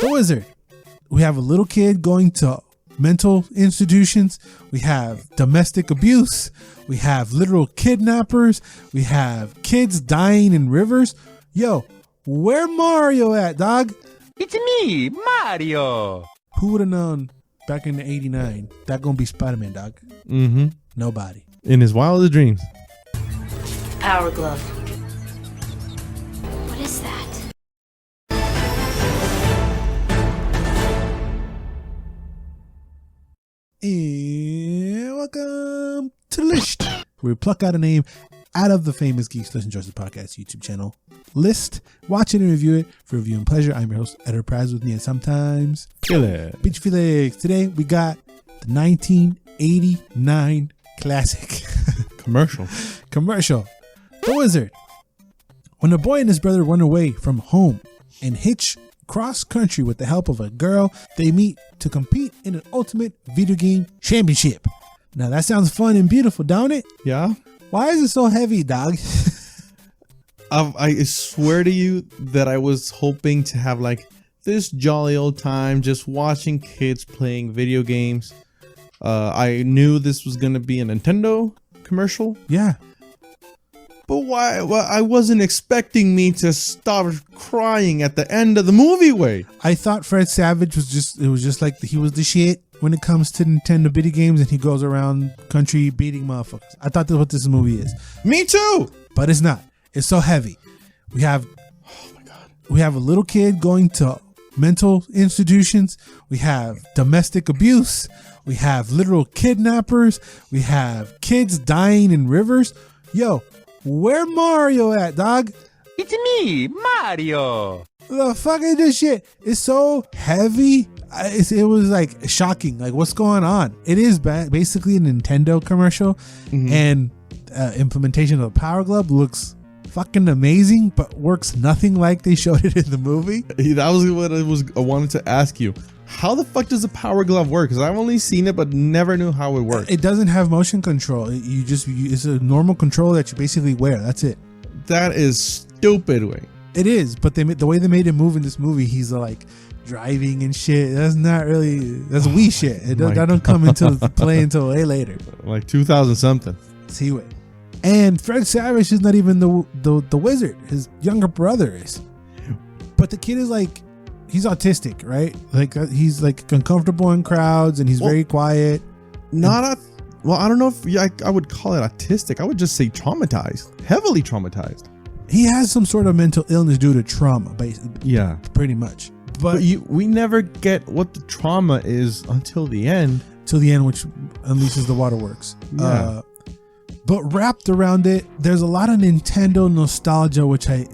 The Wizard. We have a little kid going to mental institutions. We have domestic abuse. We have literal kidnappers. We have kids dying in rivers. Yo, where Mario at, dog? It's me, Mario. Who would have known back in '89 that gonna be Spiderman, dog? Mm-hmm. Nobody. In his wildest dreams. Power glove. What is that? And welcome to the list, where we pluck out a name out of the famous Geeks, Listen, Joysticks podcast YouTube channel list, watch it and review it for review and pleasure. I'm your host, Editor Praz, with me and sometimes Beach Felix. Today we got the 1989 classic Commercial. The Wizard. When a boy and his brother run away from home and hitch cross country with the help of a girl, they meet to compete in an ultimate video game championship. Now that sounds fun and beautiful, don't it? Yeah. Why is it so heavy, dog? I swear to you that I was hoping to have like this jolly old time just watching kids playing video games. I knew this was going to be a Nintendo commercial. Yeah. But why? Well, I wasn't expecting me to stop crying at the end of the movie. Way. I thought Fred Savage was just like he was the shit when it comes to Nintendo video games, and he goes around country beating motherfuckers. I thought that's what this movie is. Me too. But it's not. It's so heavy. We have, oh my God, we have a little kid going to mental institutions. We have domestic abuse. We have literal kidnappers. We have kids dying in rivers. Yo, where Mario at, dog? It's me, Mario. The fuck is this shit? It's so heavy. It was like shocking. Like, what's going on? It is basically a Nintendo commercial, and implementation of the Power Glove looks fucking amazing, but works nothing like they showed it in the movie. That was what I wanted to ask you. How the fuck does the Power Glove work? Because I've only seen it, but never knew how it worked. It doesn't have motion control. It's a normal control that you basically wear. That's it. That is stupid, way. It is, but the way they made him move in this movie, he's like driving and shit. That's not really, that's Wii shit. That don't come into play until way later. Like 2000 something. See what? And Fred Savage is not even the wizard. His younger brother is. But the kid is like, he's autistic, right? Like he's like uncomfortable in crowds, and he's very quiet. Well, I don't know if I would call it autistic. I would just say traumatized, heavily traumatized. He has some sort of mental illness due to trauma, basically. Yeah, pretty much. But we never get what the trauma is until the end. Till the end, which unleashes the waterworks. Yeah. But wrapped around it, there's a lot of Nintendo nostalgia,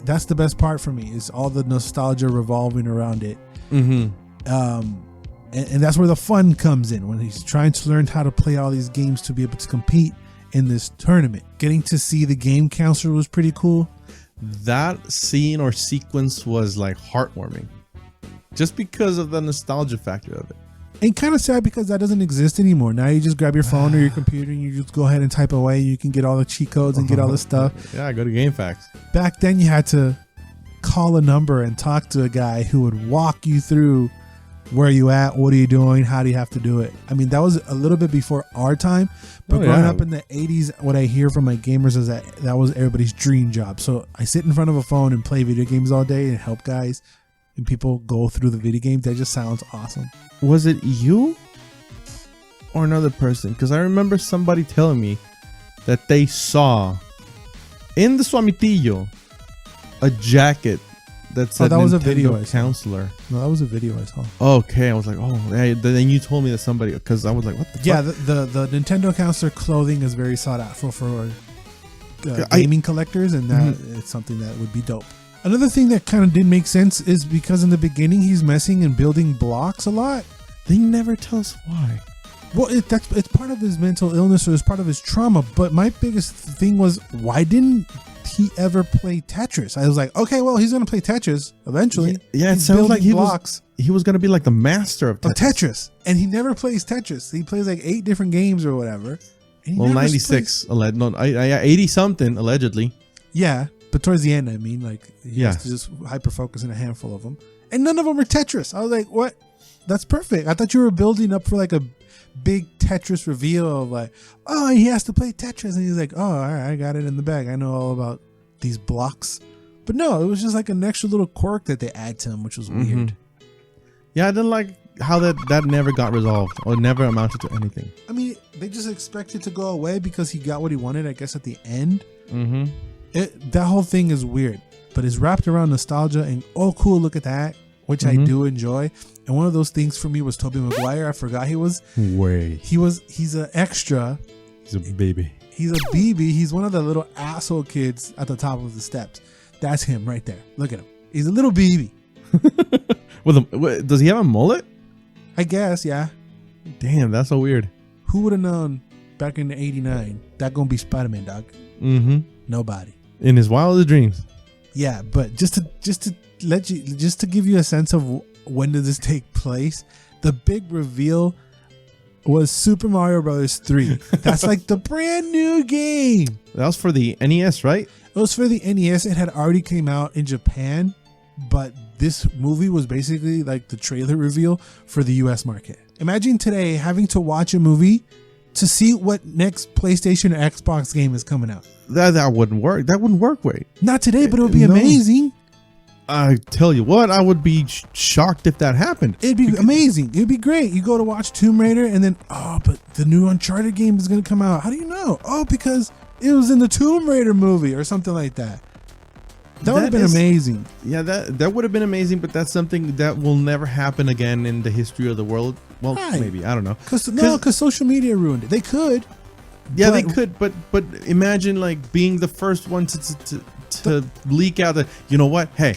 that's the best part for me, is all the nostalgia revolving around it. Mm-hmm. And that's where the fun comes in, when he's trying to learn how to play all these games to be able to compete in this tournament. Getting to see the game counselor was pretty cool. That scene or sequence was like heartwarming, just because of the nostalgia factor of it. And kind of sad because that doesn't exist anymore. Now you just grab your phone or your computer and you just go ahead and type away. You can get all the cheat codes and get all the stuff. Yeah, go to GameFAQs. Back then you had to call a number and talk to a guy who would walk you through where you at, what are you doing, how do you have to do it. I mean, that was a little bit before our time, but growing up in the 80s, what I hear from my gamers is that was everybody's dream job. So I sit in front of a phone and play video games all day and help guys and people go through the video games. That just sounds awesome. Was it you or another person? Because I remember somebody telling me that they saw in the Swamitillo a jacket that said that was a Nintendo video counselor. No, that was a video I saw. Okay, I was like, oh, hey, then you told me that somebody, because I was like, what the fuck? Yeah, the Nintendo counselor clothing is very sought after for gaming collectors, and that it's something that would be dope. Another thing that kind of didn't make sense is because in the beginning he's messing and building blocks a lot. They never tell us why. Well, it's part of his mental illness, or it's part of his trauma. But my biggest thing was, why didn't he ever play Tetris? I was like, okay, well, he's gonna play Tetris eventually. Yeah, it sounds like he was gonna be like the master of Tetris, and he never plays Tetris. He plays like 8 different games or whatever. Well, 96, 80 something allegedly. Yeah. But towards the end, I mean, like, he has to just hyper focus on a handful of them. and none of them are Tetris. I was like, what? That's perfect. I thought you were building up for like a big Tetris reveal of like, oh, he has to play Tetris, and he's like, oh, all right, I got it in the bag. I know all about these blocks. But no, it was just like an extra little quirk that they add to him, which was weird. Yeah, I didn't like how that never got resolved or never amounted to anything. I mean, they just expect it to go away because he got what he wanted, I guess, at the end. That whole thing is weird, but it's wrapped around nostalgia and, oh, cool, look at that, which I do enjoy. And one of those things for me was Tobey Maguire. I forgot he was. He's an extra. He's a baby. He's a BB. He's one of the little asshole kids at the top of the steps. That's him right there. Look at him. He's a little BB. Does he have a mullet? I guess, yeah. Damn, that's so weird. Who would have known back in '89 that gonna be Spiderman, dog? Nobody. In his wildest dreams. Yeah, but just to give you a sense of when did this take place, the big reveal was Super Mario Bros. 3. That's like the brand new game. That was for the NES, right? It was for the NES. It had already came out in Japan, but this movie was basically like the trailer reveal for the US market. Imagine today having to watch a movie to see what next PlayStation or Xbox game is coming out. That wouldn't work. That wouldn't work, wait. Not today, but it would be amazing. I tell you what, I would be shocked if that happened. It'd be amazing. It'd be great. You go to watch Tomb Raider and then, oh, but the new Uncharted game is going to come out. How do you know? Oh, because it was in the Tomb Raider movie or something like that. That would have been amazing. Yeah, that would have been amazing, but that's something that will never happen again in the history of the world. Well, maybe. I don't know. Because social media ruined it. They could. Yeah, they could, but imagine like being the first one to leak out that, you know what? Hey,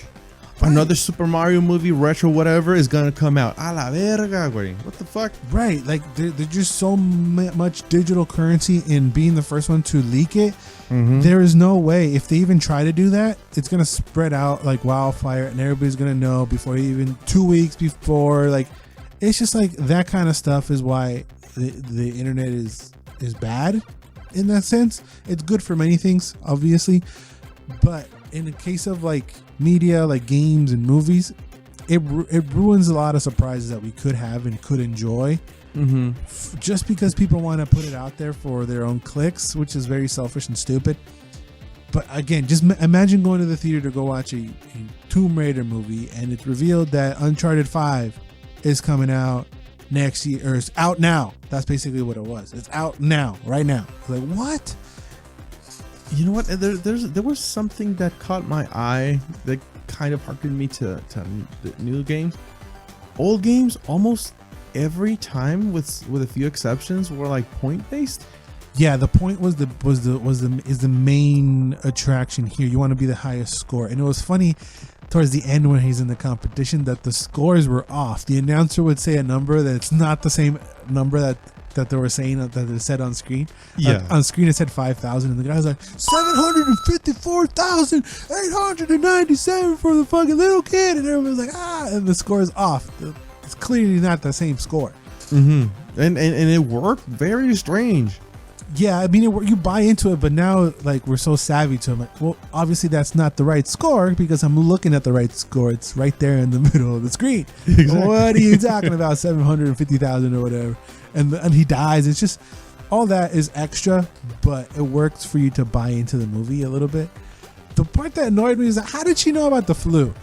another Super Mario movie, retro whatever, is gonna come out. A la verga, güey. What the fuck? Right, like there's just so much digital currency in being the first one to leak it. There is no way, if they even try to do that, it's gonna spread out like wildfire, and everybody's gonna know before even 2 weeks before. Like, it's just like that kind of stuff is why the internet is bad in that sense. It's good for many things, obviously, but in the case of like media, like games and movies, it ruins a lot of surprises that we could have and could enjoy, just because people want to put it out there for their own clicks, which is very selfish and stupid. But again, just imagine going to the theater to go watch a Tomb Raider movie, and it's revealed that Uncharted 5 is coming out next year, or it's out now. That's basically what it was. It's out now, right now. Like, what? You know what? There was something that caught my eye that kind of harkened me to the new games. Old games, almost every time, with a few exceptions, were like point based. Yeah, the point is the main attraction here. You want to be the highest score, and it was funny towards the end when he's in the competition that the scores were off. The announcer would say a number that's not the same number that they were saying that they said on screen. Yeah, on screen it said 5,000, and the guy was like 754,897 for the fucking little kid, and everyone was like, and the score is off. It's clearly not the same score. And it worked. Very strange. Yeah, I mean, you buy into it, but now like we're so savvy to it. Like, well, obviously that's not the right score because I'm looking at the right score. It's right there in the middle of the screen. Exactly. What are you talking about? 750,000 or whatever, and he dies. It's just all that is extra, but it works for you to buy into the movie a little bit. The part that annoyed me is that, how did she know about the flute?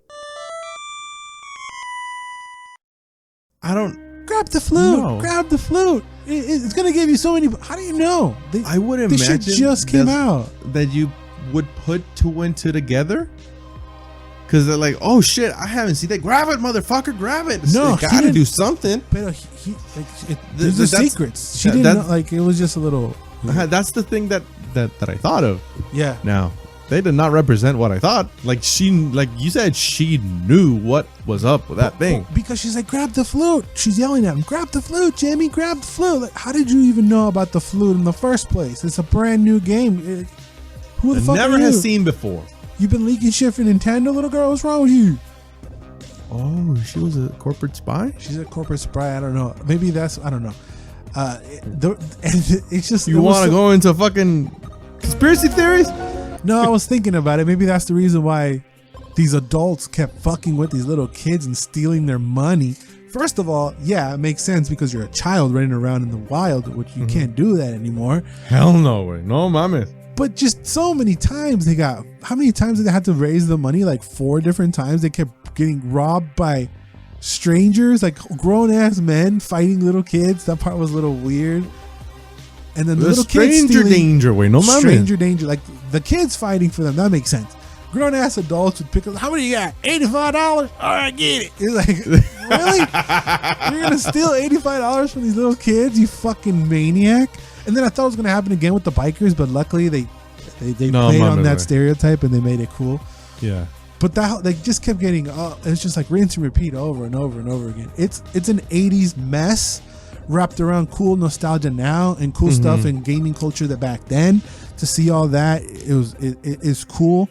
I don't. Grab the flute. No. Grab the flute. It's gonna give you so many. How do you know? I would imagine this shit just came out. That you would put two and two together, because they're like, oh shit, I haven't seen that. Grab it, motherfucker, grab it. No, they gotta do something. But there's the secrets. She didn't know, like, it was just a little. That's the thing that I thought of. Yeah. Now they did not represent what I thought. Like you said, she knew what was up with that thing. Because she's like, grab the flute. She's yelling at him, grab the flute, Jimmy, grab the flute. Like, how did you even know about the flute in the first place? It's a brand new game. Who the fuck never are you? has seen before. You've been leaking shit for Nintendo, little girl. What's wrong with you? Oh, she was a corporate spy? She's a corporate spy. I don't know. Maybe that's, I don't know. It's just. You want to go into fucking conspiracy theories? No, I was thinking about it. Maybe that's the reason why these adults kept fucking with these little kids and stealing their money. First of all, yeah, it makes sense because you're a child running around in the wild, which you can't do that anymore. Hell no way. No mames. But just so many times how many times did they have to raise the money? Like 4 different times. They kept getting robbed by strangers, like grown ass men fighting little kids. That part was a little weird. And then the little kids stranger danger way. No mames. Stranger danger. Like the kids fighting for them. That makes sense. Grown ass adults would pick up. How many you got? $85? All right, get it. It's like, really? You're gonna steal $85 from these little kids? You fucking maniac! And then I thought it was gonna happen again with the bikers, but luckily they played on that stereotype and they made it cool. Yeah. But that they just kept getting. It's just like rinse and repeat over and over and over again. It's an '80s mess wrapped around cool nostalgia now and cool stuff in gaming culture that back then. To see all that, it is cool.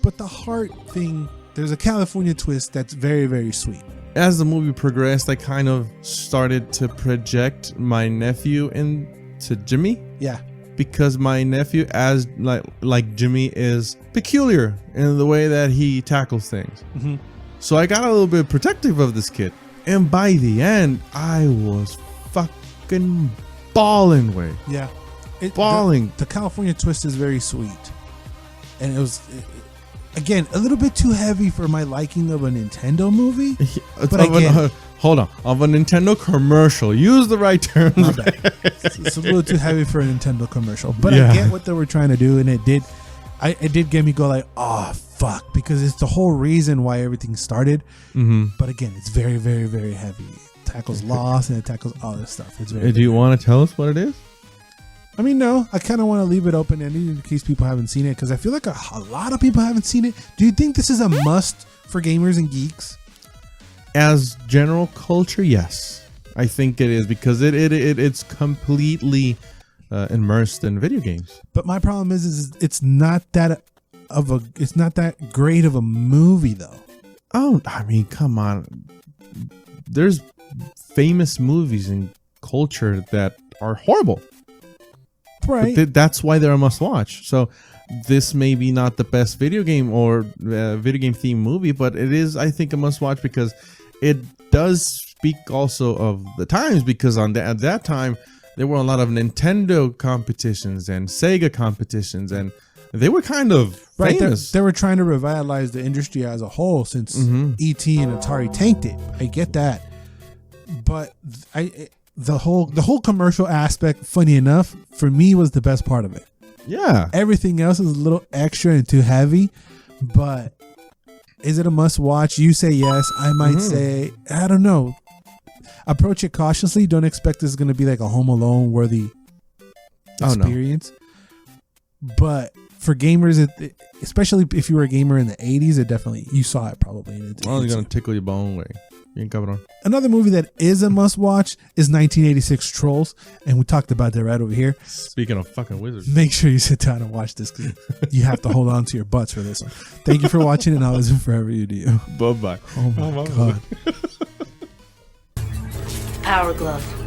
But the heart thing, there's a California twist that's very, very sweet. As the movie progressed, I kind of started to project my nephew into Jimmy. Yeah. Because my nephew, as like Jimmy, is peculiar in the way that he tackles things. So I got a little bit protective of this kid. And by the end, I was fucking balling way. Yeah. Balling. The California twist is very sweet. And it was... Again, a little bit too heavy for my liking of a Nintendo movie. But hold on. Of a Nintendo commercial. Use the right terms. It's a little too heavy for a Nintendo commercial. But I get what they were trying to do, and it did get me go like, oh, fuck. Because it's the whole reason why everything started. But again, it's very, very, very heavy. It tackles loss and it tackles all this stuff. It's very. Do you want to tell us what it is? I mean, no, I kind of want to leave it open-ended in case people haven't seen it, because I feel like a lot of people haven't seen it. Do you think this is a must for gamers and geeks? As general culture, yes. I think it is, because it's completely immersed in video games. But my problem is it's not that great of a movie, though. Oh, I mean, come on. There's famous movies in culture that are horrible. Right. But that's why they're a must-watch. So this may be not the best video game or video game themed movie, but it is, I think, a must-watch because it does speak also of the times. Because at that time, there were a lot of Nintendo competitions and Sega competitions, and they were kind of famous. They were trying to revitalize the industry as a whole since E.T. and Atari tanked it. I get that, but the whole commercial aspect, funny enough, for me was the best part of it. Yeah. Everything else is a little extra and too heavy, but is it a must watch? You say yes. I might say, I don't know. Approach it cautiously. Don't expect this is going to be like a Home Alone worthy experience. But for gamers, especially if you were a gamer in the 80s, it definitely, you saw it probably. It's only going to tickle your bone way. Another movie that is a must watch is 1986 Trolls, and we talked about that right over here. Speaking of fucking wizards, make sure you sit down and watch this because you have to hold on to your butts for this one. Thank you for watching, and I'll listen forever you do. Bye bye. Oh my god. Power Glove.